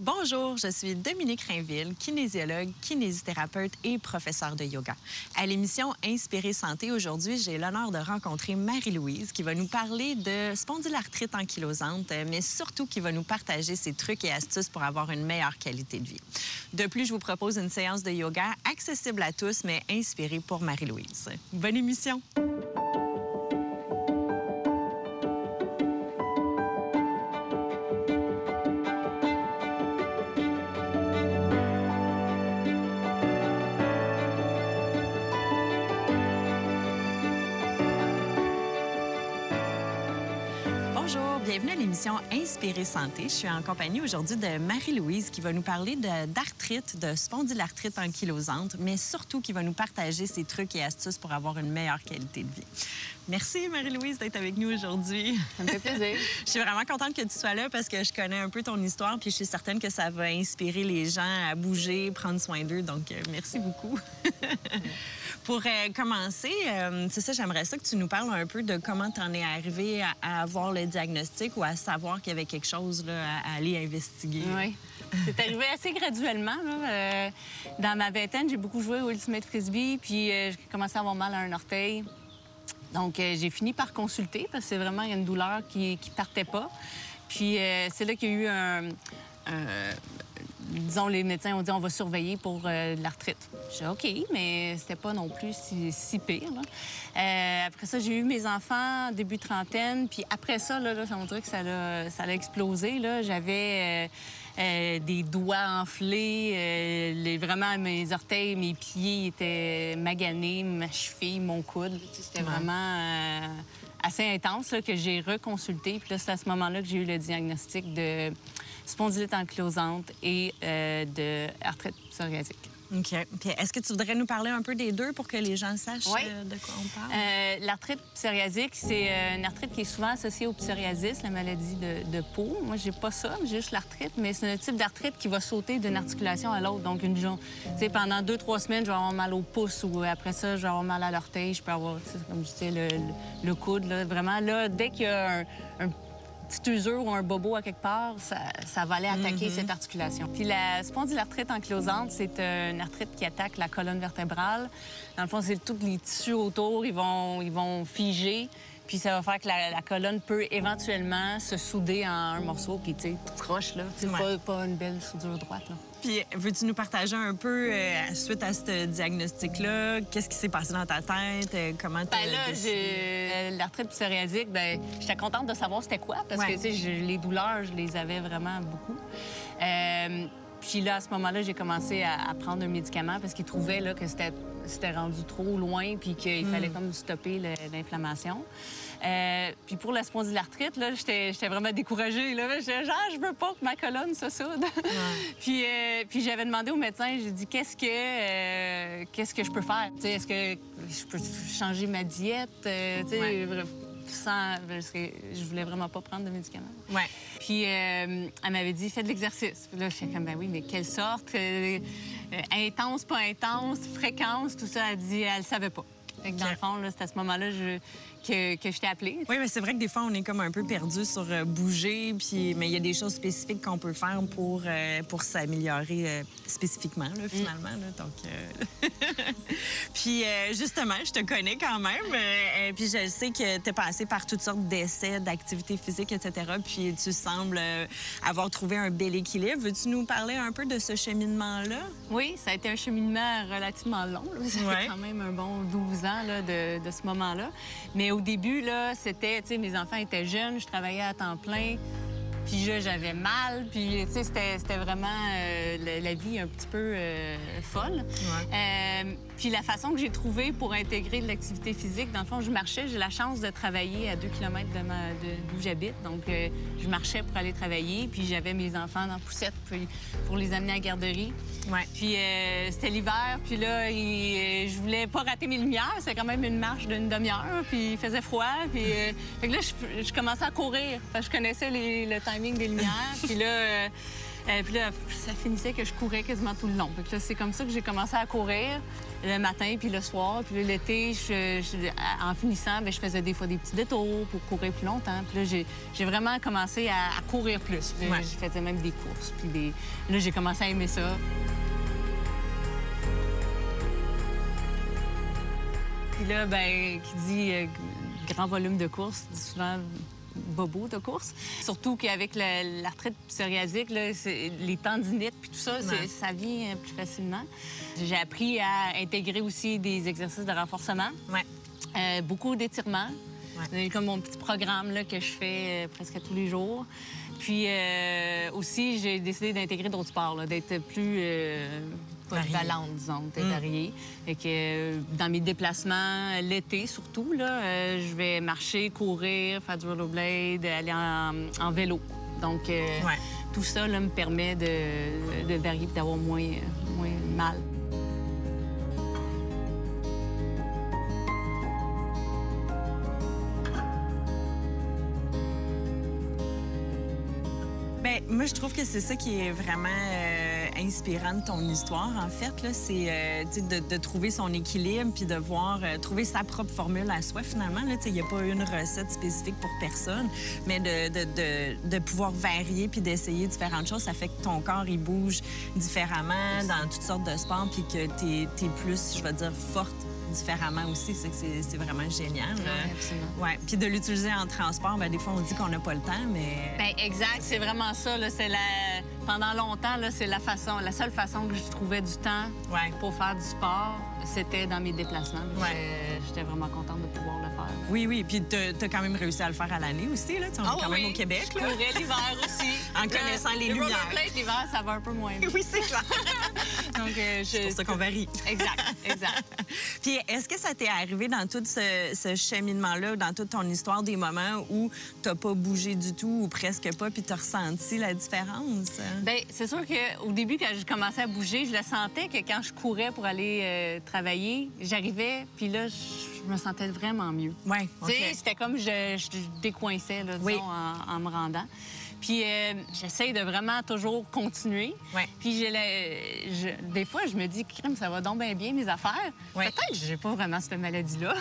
Bonjour, je suis Dominique Rainville, kinésiologue, kinésithérapeute et professeure de yoga. À l'émission Inspirer Santé, aujourd'hui, j'ai l'honneur de rencontrer Marie-Louise qui va nous parler de spondylarthrite ankylosante, mais surtout qui va nous partager ses trucs et astuces pour avoir une meilleure qualité de vie. De plus, je vous propose une séance de yoga accessible à tous, mais inspirée pour Marie-Louise. Bonne émission! Bonjour, bienvenue à l'émission Inspirer Santé. Je suis en compagnie aujourd'hui de Marie-Louise qui va nous parler d'arthrite, de spondylarthrite ankylosante, mais surtout qui va nous partager ses trucs et astuces pour avoir une meilleure qualité de vie. Merci Marie-Louise d'être avec nous aujourd'hui. Ça me fait plaisir. Je suis vraiment contente que tu sois là parce que je connais un peu ton histoire puis je suis certaine que ça va inspirer les gens à bouger, prendre soin d'eux. Donc, merci beaucoup. Pour commencer, c'est ça, j'aimerais ça que tu nous parles un peu de comment tu en es arrivé à avoir le diagnostic ou à savoir qu'il y avait quelque chose là, à aller investiguer. Oui. C'est arrivé assez graduellement. Là. Dans ma vingtaine, j'ai beaucoup joué au Ultimate Frisbee, puis j'ai commencé à avoir mal à un orteil. Donc, j'ai fini par consulter parce que c'est vraiment une douleur qui partait pas. Puis, c'est là qu'il y a eu disons, les médecins ont dit on va surveiller pour l'arthrite. J'ai dit OK, mais c'était pas non plus si pire. Là. Après ça, j'ai eu mes enfants début trentaine, puis après ça, là, on dirait que ça a explosé. J'avais des doigts enflés, vraiment mes orteils, mes pieds étaient maganés, ma cheville, mon coude. C'était vraiment assez intense là, que j'ai reconsulté. Puis là, c'est à ce moment-là que j'ai eu le diagnostic de spondylite ankylosante et de arthrite psoriasique. OK. Puis est-ce que tu voudrais nous parler un peu des deux pour que les gens sachent de quoi on parle? L'arthrite psoriasique, c'est une arthrite qui est souvent associée au psoriasis, la maladie de peau. Moi, j'ai pas ça, j'ai juste l'arthrite, mais c'est un type d'arthrite qui va sauter d'une articulation à l'autre. Donc, pendant 2-3 semaines, je vais avoir mal au pouce ou après ça, je vais avoir mal à l'orteil. Je peux avoir, comme je disais, le coude. Là, vraiment, là, dès qu'il y a un petite usure ou un bobo à quelque part, ça va aller attaquer cette articulation. Puis la spondylarthrite ankylosante, c'est une arthrite qui attaque la colonne vertébrale. Dans le fond, c'est tous les tissus autour, ils vont figer. Puis ça va faire que la colonne peut éventuellement se souder en un morceau, puis tu sais, tout croche, là. Pas une belle soudure droite, là. Puis veux-tu nous partager un peu, suite à ce diagnostic-là, qu'est-ce qui s'est passé dans ta tête? Comment tu as décidé? L'arthrite psoriasique, j'étais contente de savoir c'était quoi, parce que, tu sais, les douleurs, je les avais vraiment beaucoup. Puis là, à ce moment-là, j'ai commencé à prendre un médicament parce qu'ils trouvaient là, que c'était rendu trop loin puis qu'il fallait comme stopper l'inflammation. Puis pour la spondylarthrite, là, j'étais vraiment découragée. J'étais genre, je veux pas que ma colonne se soude. Puis j'avais demandé au médecin, j'ai dit, qu'est-ce que je peux faire? Est-ce que je peux changer ma diète? Parce que je voulais vraiment pas prendre de médicaments. Ouais. Puis elle m'avait dit, fais de l'exercice. Puis là, j'étais comme, ben oui, mais quelle sorte? Intense, pas intense, fréquence, tout ça. Elle dit, elle savait pas. Fait que dans le fond, c'est à ce moment-là que je t'ai appelée. Oui, mais c'est vrai que des fois, on est comme un peu perdu sur bouger, mais il y a des choses spécifiques qu'on peut faire pour s'améliorer spécifiquement, là, finalement. Là, donc, Puis justement, je te connais quand même, puis je sais que tu es passé par toutes sortes d'essais, d'activités physiques, etc., puis tu sembles avoir trouvé un bel équilibre. Veux-tu nous parler un peu de ce cheminement-là? Oui, ça a été un cheminement relativement long. Là. Ça fait quand même un bon 12 ans là, de ce moment-là. Mais au début, là, c'était, tu sais, mes enfants étaient jeunes, je travaillais à temps plein, puis j'avais mal, puis, tu sais, c'était vraiment la vie un petit peu folle. Ouais. Puis la façon que j'ai trouvée pour intégrer de l'activité physique, dans le fond, je marchais, j'ai la chance de travailler à 2 km d'où j'habite, donc je marchais pour aller travailler, puis j'avais mes enfants dans la poussette pour les amener à la garderie. Ouais. Puis c'était l'hiver, puis là, je voulais pas rater mes lumières. C'était quand même une marche d'une demi-heure, puis il faisait froid. Puis fait que là, je commençais à courir. Parce que je connaissais le timing des lumières. Puis là, Puis là, ça finissait que je courais quasiment tout le long. Fait que là, c'est comme ça que j'ai commencé à courir le matin puis le soir. Puis l'été, en finissant, bien, je faisais des fois des petits détours pour courir plus longtemps. Puis là, j'ai vraiment commencé à courir plus. Puis là, je faisais même des courses. Puis là, j'ai commencé à aimer ça. Puis là, bien, qui dit grand volume de courses, dit souvent bobo de course. Surtout qu'avec l'arthrite psoriasique, là, les tendinites puis tout ça, ça vient plus facilement. J'ai appris à intégrer aussi des exercices de renforcement. Beaucoup d'étirements. C'est comme mon petit programme là, que je fais presque tous les jours. Puis aussi, j'ai décidé d'intégrer d'autres sports, d'être plus polyvalente, disons, d'être variée. Et que dans mes déplacements, l'été surtout, là, je vais marcher, courir, faire du rollerblade, aller en vélo. Donc, tout ça là, me permet de varier et d'avoir moins mal. Bien, moi, je trouve que c'est ça qui est vraiment inspirant de ton histoire, en fait. C'est de trouver son équilibre puis de voir trouver sa propre formule à soi, finalement. Il n'y a pas une recette spécifique pour personne, mais de pouvoir varier puis d'essayer différentes choses, ça fait que ton corps, il bouge différemment dans toutes sortes de sports puis que tu es plus, je vais dire, forte différemment aussi. C'est vraiment génial. Oui, absolument. Ouais. Puis de l'utiliser en transport, bien, des fois, on dit qu'on n'a pas le temps, mais... Bien, exact. C'est vraiment ça. Là. Pendant longtemps, là, c'est la seule façon que je trouvais du temps pour faire du sport, c'était dans mes déplacements. J'étais vraiment contente de pouvoir le faire. Oui, oui. Puis t'as quand même réussi à le faire à l'année aussi, là. On est quand même au Québec, je courais l'hiver aussi. En connaissant les lumières. Le rollerblade, l'hiver, ça va un peu moins bien. Oui, c'est clair. Donc, c'est pour ça qu'on varie. Exact, exact. Puis est-ce que ça t'est arrivé dans tout ce cheminement-là, dans toute ton histoire, des moments où t'as pas bougé du tout ou presque pas, puis t'as ressenti la différence? Bien, c'est sûr qu'au début, quand je commençais à bouger, je le sentais que quand je courais pour aller travailler, j'arrivais, puis là, je me sentais vraiment mieux. Oui, OK. C'était comme je décoinçais, là, disons, en me rendant. Puis j'essaye de vraiment toujours continuer. Puis des fois, je me dis, crème, ça va donc bien mes affaires. Peut-être que j'ai pas vraiment cette maladie-là.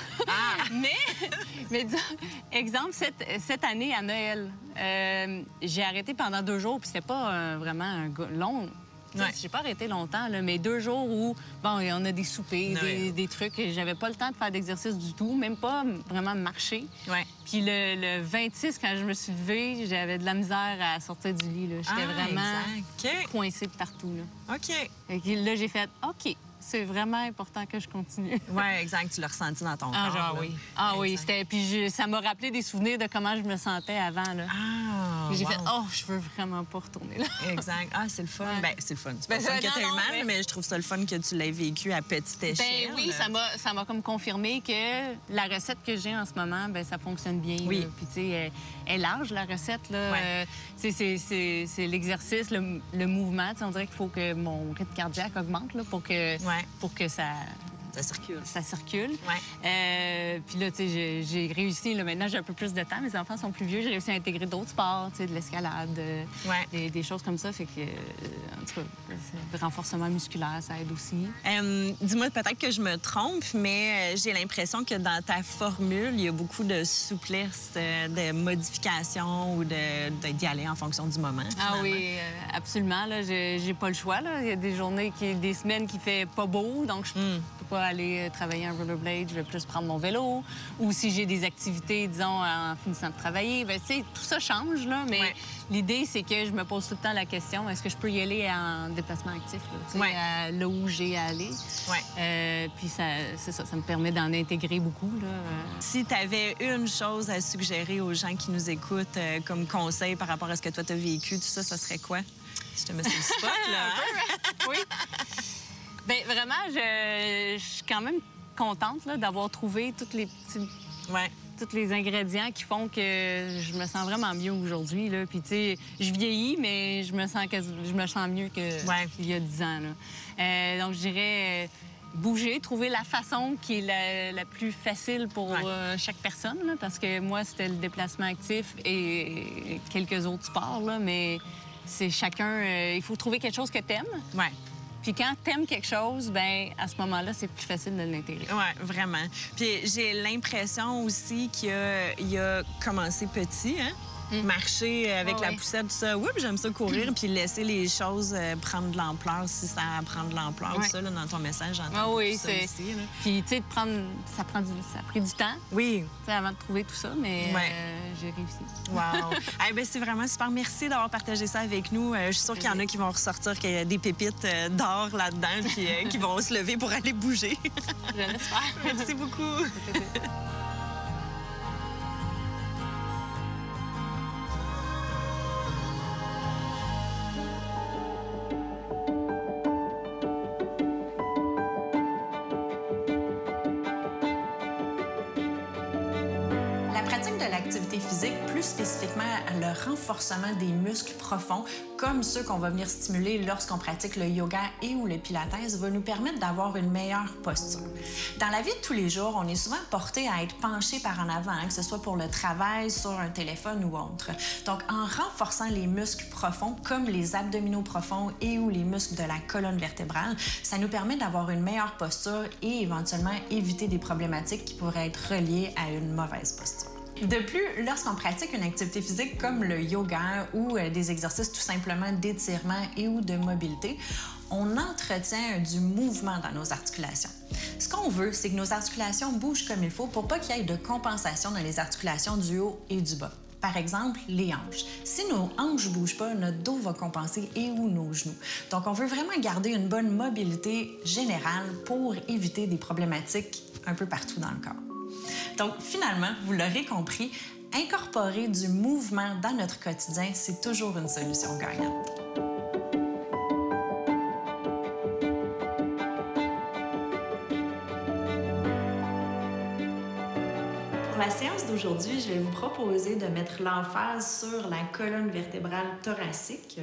mais disons, exemple, cette année à Noël, j'ai arrêté pendant 2 jours, puis c'était pas vraiment long. J'ai pas arrêté longtemps, là, mais 2 jours où, bon, on a des soupers, des trucs, et j'avais pas le temps de faire d'exercice du tout, même pas vraiment marcher. Puis le 26, quand je me suis levée, j'avais de la misère à sortir du lit. J'étais vraiment coincée de partout. Là. OK. Et là, j'ai fait OK. C'est vraiment important que je continue. Oui, exact. Tu l'as ressenti dans ton corps. Genre, oui. Ah oui, puis ça m'a rappelé des souvenirs de comment je me sentais avant. Là. J'ai fait, je veux vraiment pas retourner là. Exact. Ah, c'est le fun. Bien, c'est le fun. C'est pas le fun que tu aies eu mal, mais je trouve ça le fun que tu l'aies vécu à petite échelle. Ben oui, ça m'a comme confirmé que la recette que j'ai en ce moment, ben ça fonctionne bien. Oui. Là. Puis, tu sais, elle est large, la recette. Là. C'est l'exercice, le mouvement. On dirait qu'il faut que mon rythme cardiaque augmente là, pour que ça circule. Ça circule. Puis là, tu sais, j'ai réussi. Là, maintenant, j'ai un peu plus de temps. Mes enfants sont plus vieux. J'ai réussi à intégrer d'autres sports, tu sais, de l'escalade, des choses comme ça. Fait que, en tout cas, le renforcement musculaire, ça aide aussi. Dis-moi, peut-être que je me trompe, mais j'ai l'impression que dans ta formule, il y a beaucoup de souplesse, de modification ou d'y aller en fonction du moment. Ah oui, absolument. Là, j'ai pas le choix. Là. Il y a des journées, des semaines qui fait pas beau, donc je peux pas aller travailler en rollerblade, je vais plus prendre mon vélo. Ou si j'ai des activités, disons, en finissant de travailler, bien, tu sais, tout ça change, là, mais l'idée, c'est que je me pose tout le temps la question, est-ce que je peux y aller en déplacement actif, là où j'ai à aller? Puis c'est ça me permet d'en intégrer beaucoup, là. Si tu avais une chose à suggérer aux gens qui nous écoutent comme conseil par rapport à ce que toi, tu as vécu, tout ça, ça serait quoi? Je te mets sur le spot, là. Oui. Bien, vraiment, je suis quand même contente d'avoir trouvé tous les petits... tous les ingrédients qui font que je me sens vraiment mieux aujourd'hui. Puis, tu sais, je vieillis, mais je me sens mieux qu'il y a 10 ans. Là. Donc, je dirais bouger, trouver la façon qui est la plus facile pour chaque personne. Là, parce que moi, c'était le déplacement actif et quelques autres sports. Là, mais c'est chacun... il faut trouver quelque chose que t'aimes. Ouais. Puis quand t'aimes quelque chose, ben à ce moment-là, c'est plus facile de l'intégrer. Oui, vraiment. Puis j'ai l'impression aussi qu'il a commencé petit, hein? Marcher avec la poussette, tout ça. Oui, puis j'aime ça courir, puis laisser les choses prendre de l'ampleur, si ça prend de l'ampleur, tout ça, là, dans ton message, j'entends oui, ça c'est... aussi. Là. Puis, tu sais, ça a pris du temps. Oui. Avant de trouver tout ça, mais j'ai réussi. Wow. Ben, c'est vraiment super. Merci d'avoir partagé ça avec nous. Je suis sûre qu'il y en a qui vont ressortir des pépites d'or là-dedans, puis qui vont se lever pour aller bouger. Je l'espère. Merci beaucoup. L'activité physique, plus spécifiquement le renforcement des muscles profonds, comme ceux qu'on va venir stimuler lorsqu'on pratique le yoga et ou le pilates, va nous permettre d'avoir une meilleure posture. Dans la vie de tous les jours, on est souvent porté à être penché par en avant, que ce soit pour le travail, sur un téléphone ou autre. Donc, en renforçant les muscles profonds, comme les abdominaux profonds et ou les muscles de la colonne vertébrale, ça nous permet d'avoir une meilleure posture et éventuellement éviter des problématiques qui pourraient être reliées à une mauvaise posture. De plus, lorsqu'on pratique une activité physique comme le yoga ou des exercices tout simplement d'étirement et ou de mobilité, on entretient du mouvement dans nos articulations. Ce qu'on veut, c'est que nos articulations bougent comme il faut pour pas qu'il y ait de compensation dans les articulations du haut et du bas. Par exemple, les hanches. Si nos hanches ne bougent pas, notre dos va compenser et ou nos genoux. Donc, on veut vraiment garder une bonne mobilité générale pour éviter des problématiques un peu partout dans le corps. Donc, finalement, vous l'aurez compris, incorporer du mouvement dans notre quotidien, c'est toujours une solution gagnante. Pour la séance d'aujourd'hui, je vais vous proposer de mettre l'emphase sur la colonne vertébrale thoracique,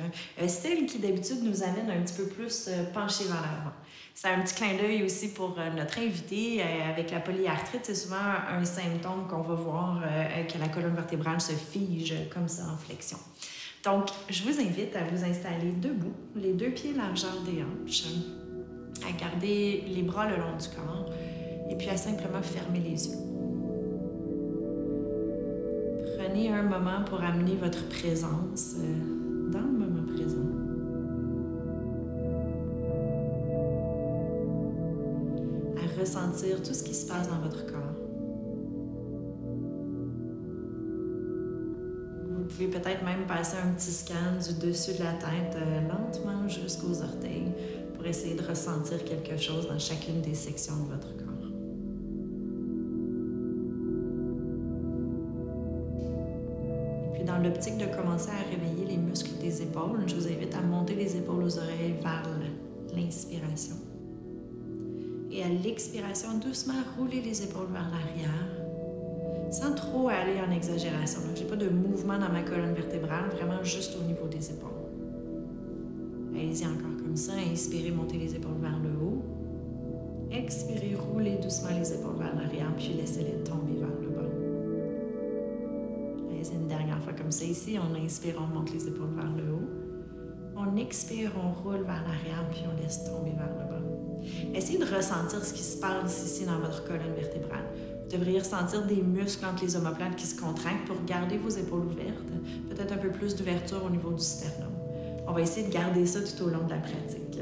celle qui d'habitude nous amène un petit peu plus penchée vers l'avant. C'est un petit clin d'œil aussi pour notre invité. Avec la polyarthrite, c'est souvent un symptôme qu'on va voir que la colonne vertébrale se fige comme ça en flexion. Donc, je vous invite à vous installer debout, les deux pieds largeur des hanches, à garder les bras le long du corps et puis à simplement fermer les yeux. Prenez un moment pour amener votre présence dans le moment présent. À ressentir tout ce qui se passe dans votre corps. Vous pouvez peut-être même passer un petit scan du dessus de la tête lentement jusqu'aux orteils pour essayer de ressentir quelque chose dans chacune des sections de votre corps. Dans l'optique de commencer à réveiller les muscles des épaules, je vous invite à monter les épaules aux oreilles vers l'inspiration. Et à l'expiration, doucement rouler les épaules vers l'arrière, sans trop aller en exagération. Je n'ai pas de mouvement dans ma colonne vertébrale, vraiment juste au niveau des épaules. Allez-y encore comme ça. Inspirez, montez les épaules vers le haut. Expirez, roulez doucement les épaules vers l'arrière, puis laissez-les tomber vers le bas. C'est une dernière fois comme ça ici. On inspire, on monte les épaules vers le haut. On expire, on roule vers l'arrière, puis on laisse tomber vers le bas. Essayez de ressentir ce qui se passe ici dans votre colonne vertébrale. Vous devriez ressentir des muscles entre les omoplates qui se contractent pour garder vos épaules ouvertes. Peut-être un peu plus d'ouverture au niveau du sternum. On va essayer de garder ça tout au long de la pratique,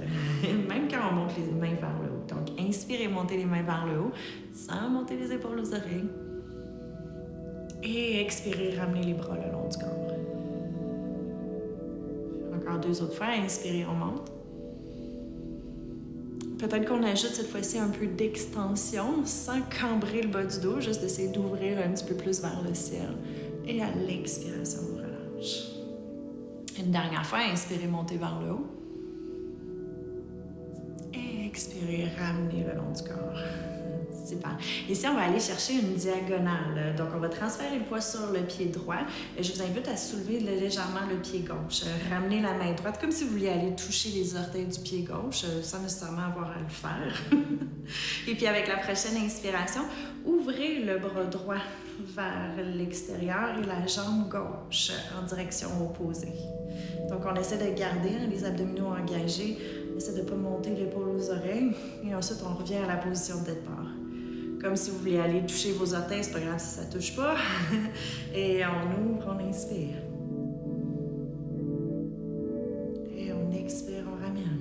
même quand on monte les mains vers le haut. Donc, inspirez, montez les mains vers le haut, sans monter les épaules aux oreilles. Et expirez, ramenez les bras le long du corps. Encore deux autres fois. Inspirez, on monte. Peut-être qu'on ajoute cette fois-ci un peu d'extension sans cambrer le bas du dos, juste d'essayer d'ouvrir un petit peu plus vers le ciel. Et à l'expiration, on relâche. Une dernière fois, inspirez, montez vers le haut. Et expirez, ramenez le long du corps. Super. Ici, on va aller chercher une diagonale. Donc, on va transférer le poids sur le pied droit. Je vous invite à soulever légèrement le pied gauche. Ramener la main droite comme si vous vouliez aller toucher les orteils du pied gauche, sans nécessairement avoir à le faire. Et puis, avec la prochaine inspiration, ouvrez le bras droit vers l'extérieur et la jambe gauche en direction opposée. Donc, on essaie de garder les abdominaux engagés. On essaie de ne pas monter l'épaule aux oreilles. Et ensuite, on revient à la position de départ. Comme si vous vouliez aller toucher vos orteils, c'est pas grave si ça ne touche pas. Et on ouvre, on inspire. Et on expire, on ramène.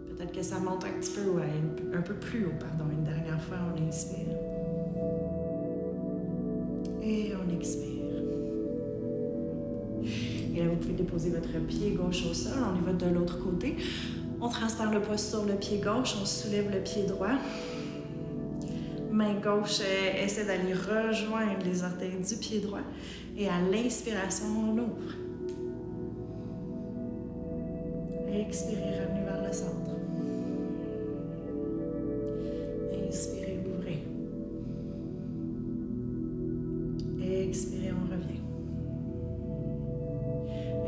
Peut-être que ça monte un petit peu, ouais, un peu plus haut, pardon. Une dernière fois, on inspire. Et on expire. Et là, vous pouvez déposer votre pied gauche au sol. On y va de l'autre côté. On transfère le poids sur le pied gauche. On soulève le pied droit. Main gauche essaie d'aller rejoindre les orteils du pied droit. Et à l'inspiration, on ouvre. Expirez, ramenez vers le centre. Inspirez, ouvrez. Expirez, on revient.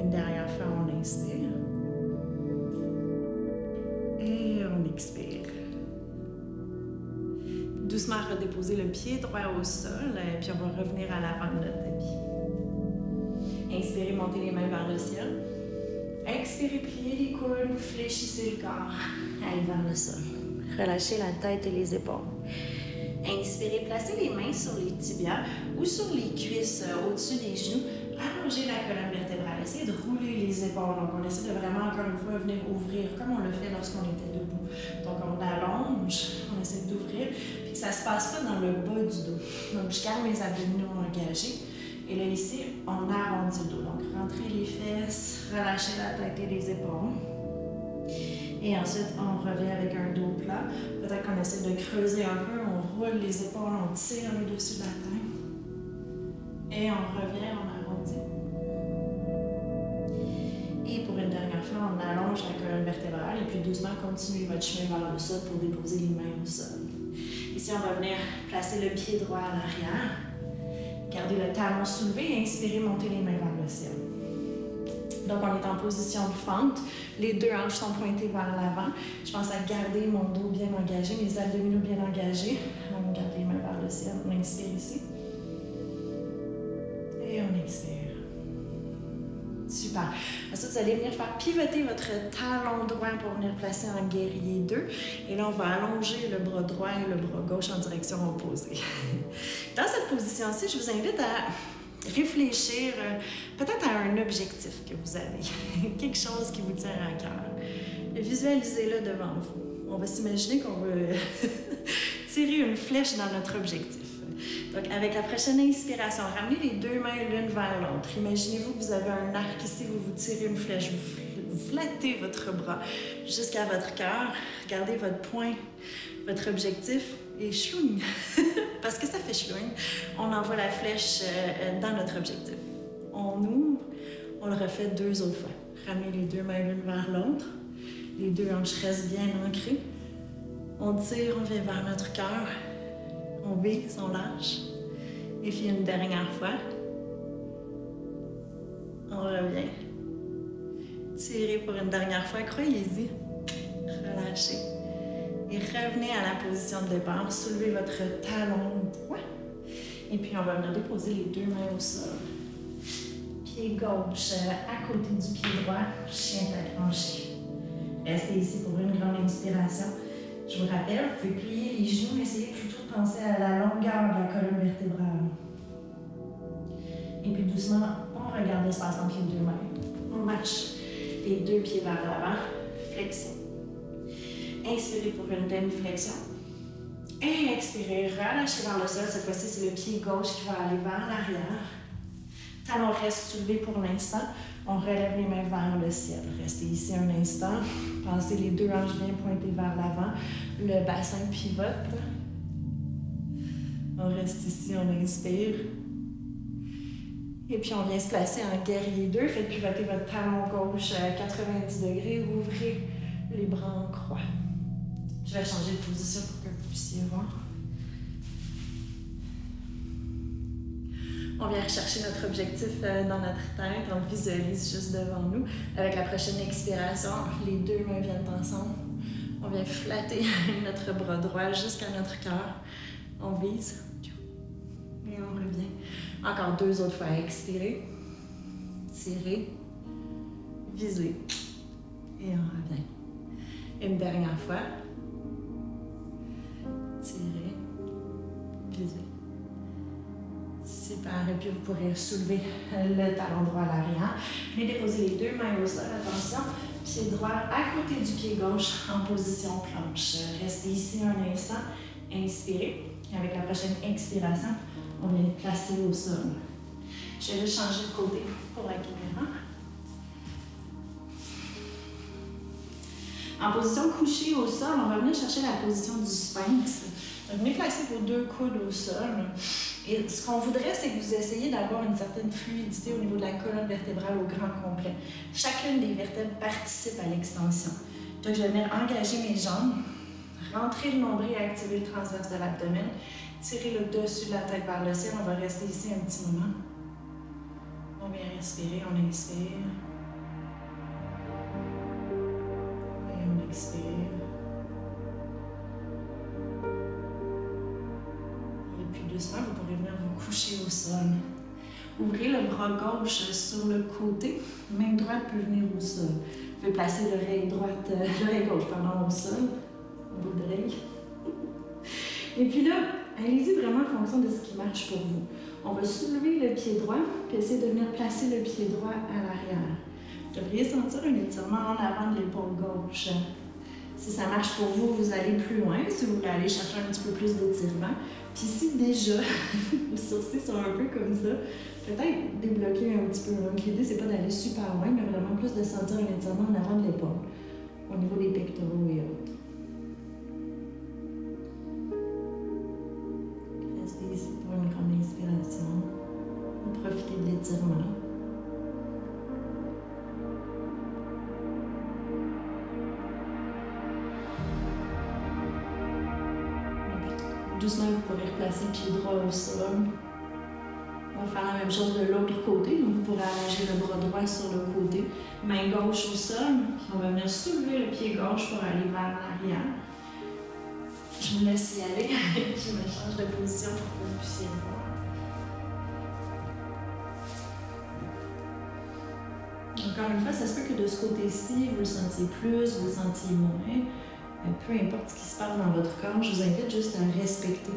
Une dernière fois, on inspire. Et on expire. Doucement redéposer le pied droit au sol, puis on va revenir à l'avant de notre tapis. Inspirez, montez les mains vers le ciel. Expirez, pliez les coudes, fléchissez le corps. Allez vers le sol. Relâchez la tête et les épaules. Inspirez, placez les mains sur les tibias ou sur les cuisses au-dessus des genoux. Allongez la colonne vertébrale. Essayez de rouler les épaules. Donc, on essaie de vraiment, encore une fois, venir ouvrir comme on le fait lorsqu'on était debout. Donc, on allonge, on essaie d'ouvrir, puis que ça ne se passe pas dans le bas du dos. Donc, je garde mes abdominaux engagés. Et là, ici, on arrondit le dos. Donc, rentrez les fesses, relâchez la tête et les épaules. Et ensuite, on revient avec un dos plat. Peut-être qu'on essaie de creuser un peu, on roule les épaules, on tire le dessus de la tête. Et on revient, on arrondit. Et pour une dernière fois, on allonge la colonne vertébrale et puis doucement, continuez votre chemin vers le sol pour déposer les mains au sol. Ici, on va venir placer le pied droit à l'arrière. Gardez le talon soulevé et inspirez, montez les mains vers le ciel. Donc, on est en position de fente. Les deux hanches sont pointées vers l'avant. Je pense à garder mon dos bien engagé, mes abdominaux bien engagés. On garde les mains vers le ciel. On inspire ici. Et on expire. Super. Ensuite, vous allez venir faire pivoter votre talon droit pour venir placer en guerrier 2. Et là, on va allonger le bras droit et le bras gauche en direction opposée. Dans cette position-ci, je vous invite à réfléchir peut-être à un objectif que vous avez, quelque chose qui vous tient à cœur. Visualisez-le devant vous. On va s'imaginer qu'on veut tirer une flèche dans notre objectif. Donc, avec la prochaine inspiration, ramenez les deux mains l'une vers l'autre. Imaginez-vous que vous avez un arc ici, vous tirez une flèche, vous flattez votre bras jusqu'à votre cœur. Regardez votre point, votre objectif et chlouing, parce que ça fait chlouing, on envoie la flèche dans notre objectif. On ouvre, on le refait 2 autres fois. Ramenez les deux mains l'une vers l'autre. Les deux hanches restent bien ancrées. On tire, on vient vers notre cœur. On vise, on lâche. Et puis une dernière fois. On revient. Tirez pour une dernière fois, croyez-y. Relâchez. Et revenez à la position de départ. Soulevez votre talon droit. Et puis on va venir déposer les deux mains au sol. Pied gauche à côté du pied droit. Chien accroché. Restez ici pour une grande inspiration. Je vous rappelle, vous pouvez plier les genoux, essayez plutôt de penser à la longueur de la colonne vertébrale. Et puis doucement, on regarde l'espace entre les deux mains. On marche les deux pieds vers l'avant, flexion. Inspirez pour une demi-flexion. Et expirez, relâchez vers le sol. Cette fois-ci, c'est le pied gauche qui va aller vers l'arrière. Talon reste soulevé pour l'instant. On relève les mains vers le ciel. Restez ici un instant. Pensez les deux hanches bien pointées vers l'avant. Le bassin pivote. On reste ici, on inspire. Et puis on vient se placer en guerrier 2. Faites pivoter votre talon gauche à 90 degrés. Ouvrez les bras en croix. Je vais changer de position pour que vous puissiez voir. On vient rechercher notre objectif dans notre tête, on le visualise juste devant nous. Avec la prochaine expiration, les deux mains viennent ensemble. On vient flatter notre bras droit jusqu'à notre cœur. On vise et on revient. Encore 2 autres fois. Expirer, tirer, viser et on revient. Une dernière fois. Tirer, viser. Super. Et puis vous pourrez soulever le talon droit à l'arrière. Et déposer les 2 mains au sol. Attention. Pied droit à côté du pied gauche en position planche. Restez ici un instant. Inspirez. Avec la prochaine expiration, on vient placer au sol. Je vais juste changer de côté pour la caméra. En position couchée au sol, on va venir chercher la position du sphinx. Venez placer vos 2 coudes au sol. Et ce qu'on voudrait, c'est que vous essayiez d'avoir une certaine fluidité au niveau de la colonne vertébrale au grand complet. Chacune des vertèbres participe à l'extension. Donc, je vais venir engager mes jambes, rentrer le nombril et activer le transverse de l'abdomen, tirer le dessus de la tête vers le ciel. On va rester ici un petit moment. On vient respirer, on inspire. Et on expire. Doucement, vous pourrez venir vous coucher au sol. Ouvrez le bras gauche sur le côté. Main droite peut venir au sol. Vous pouvez placer l'oreille gauche au sol, au bout de l'oreille. Et puis là, allez-y vraiment en fonction de ce qui marche pour vous. On va soulever le pied droit, puis essayer de venir placer le pied droit à l'arrière. Vous devriez sentir un étirement en avant de l'épaule gauche. Si ça marche pour vous, vous allez plus loin. Si vous voulez aller chercher un petit peu plus d'étirement. Puis si déjà, vos sourcils sont un peu comme ça, peut-être débloquer un petit peu. Donc l'idée, c'est pas d'aller super loin, mais vraiment plus de sentir un étirement en avant de l'épaule, au niveau des pectoraux et autres. Restez ici pour une grande inspiration. Profitez de l'étirement. Doucement, vous pourrez replacer le pied droit au sol. On va faire la même chose de l'autre côté. Donc, vous pourrez allonger le bras droit sur le côté. Main gauche au sol. Puis on va venir soulever le pied gauche pour aller vers l'arrière. Je vous laisse y aller. Je me change de position pour que vous puissiez voir. Encore une fois, ça se peut que de ce côté-ci, vous le sentiez plus, vous le sentiez moins. Peu importe ce qui se passe dans votre corps, je vous invite juste à respecter.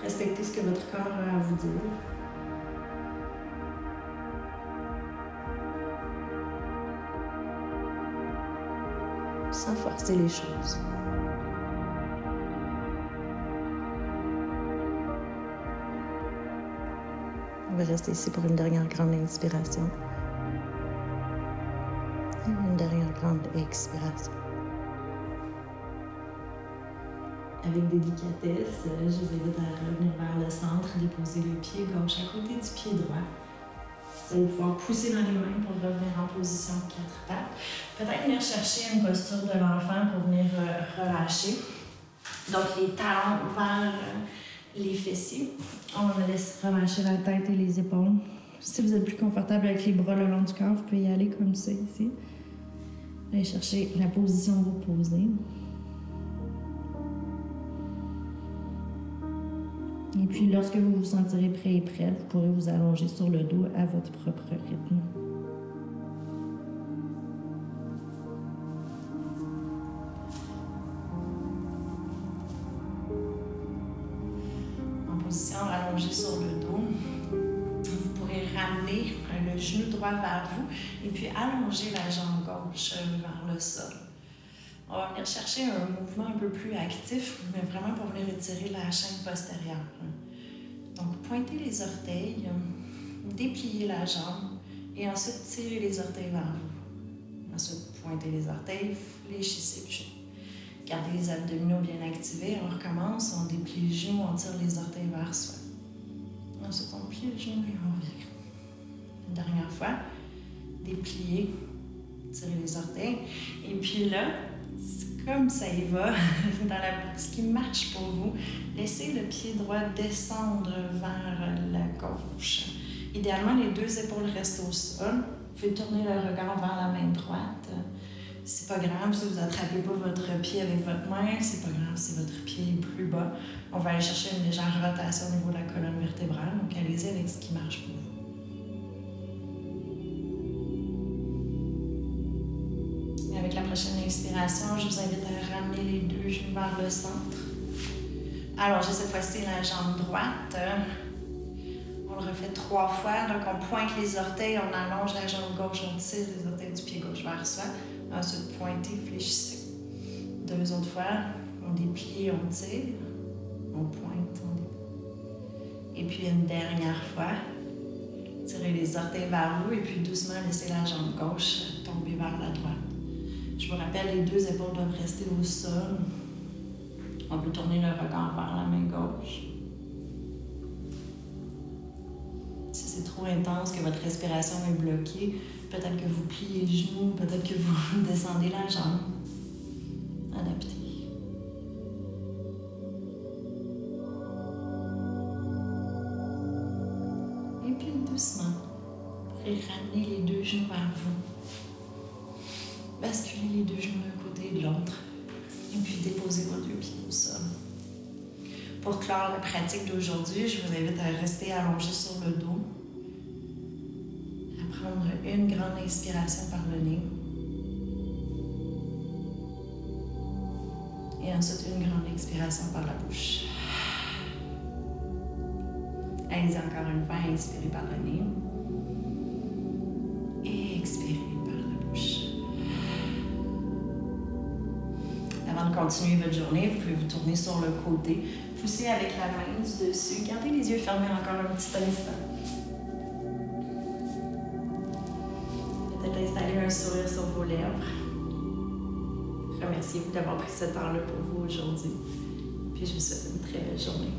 Respectez ce que votre corps a à vous dire. Sans forcer les choses. On va rester ici pour une dernière grande inspiration. Et une dernière grande expiration. Avec délicatesse, je vous invite à revenir vers le centre, déposer le pied gauche à côté du pied droit. Vous allez pouvoir pousser dans les mains pour revenir en position 4 pattes. Peut-être venir chercher une posture de l'enfant pour venir relâcher. Donc les talons vers les fessiers. On laisse relâcher la tête et les épaules. Si vous êtes plus confortable avec les bras le long du corps, vous pouvez y aller comme ça ici. Allez chercher la position reposée. Et puis, lorsque vous vous sentirez prêt et prête, vous pourrez vous allonger sur le dos à votre propre rythme. En position allongée sur le dos, vous pourrez ramener le genou droit vers vous et puis allonger la jambe gauche vers le sol. On va venir chercher un mouvement un peu plus actif, mais vraiment pour venir étirer la chaîne postérieure. Donc, pointez les orteils, dépliez la jambe et ensuite tirez les orteils vers vous. Ensuite, pointez les orteils, fléchissez le genou. Gardez les abdominaux bien activés. On recommence, on déplie le genou, on tire les orteils vers soi. Ensuite, on plie le genou et on revient. Une dernière fois, dépliez, tirez les orteils. Et puis là, Comme ça y va, ce qui marche pour vous, laissez le pied droit descendre vers la gauche. Idéalement, les deux épaules restent au sol. Vous pouvez tourner le regard vers la main droite. C'est pas grave si vous n'attrapez pas votre pied avec votre main, c'est pas grave si votre pied est plus bas. On va aller chercher une légère rotation au niveau de la colonne vertébrale, donc allez-y avec ce qui marche pour vous. Avec la prochaine inspiration, je vous invite à ramener les deux genoux vers le centre. Alors, j'ai cette fois-ci la jambe droite. On le refait 3 fois. Donc, on pointe les orteils, on allonge la jambe gauche, on tire les orteils du pied gauche vers soi. Ensuite, pointez, fléchissez. 2 autres fois, on déplie, on tire, on pointe, on déplie. Et puis, une dernière fois, tirez les orteils vers vous et puis doucement, laissez la jambe gauche tomber vers la droite. Je vous rappelle, les deux épaules doivent rester au sol. On peut tourner le regard vers la main gauche. Si c'est trop intense, que votre respiration est bloquée, peut-être que vous pliez les genoux, peut-être que vous descendez la jambe. Adaptez. Et puis doucement, vous pourrez ramener les deux genoux vers vous. Basculez les deux genoux d'un côté et de l'autre. Et puis déposez vos deux pieds au sol. Pour clore la pratique d'aujourd'hui, je vous invite à rester allongé sur le dos. À prendre une grande inspiration par le nez. Et ensuite une grande expiration par la bouche. Allez-y encore une fois, inspirez par le nez. Et expirez par la bouche. Avant de continuer votre journée, vous pouvez vous tourner sur le côté, pousser avec la main du dessus, gardez les yeux fermés encore un petit instant. Peut-être installer un sourire sur vos lèvres. Remerciez-vous d'avoir pris ce temps-là pour vous aujourd'hui. Puis je vous souhaite une très belle journée.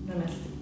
Namaste.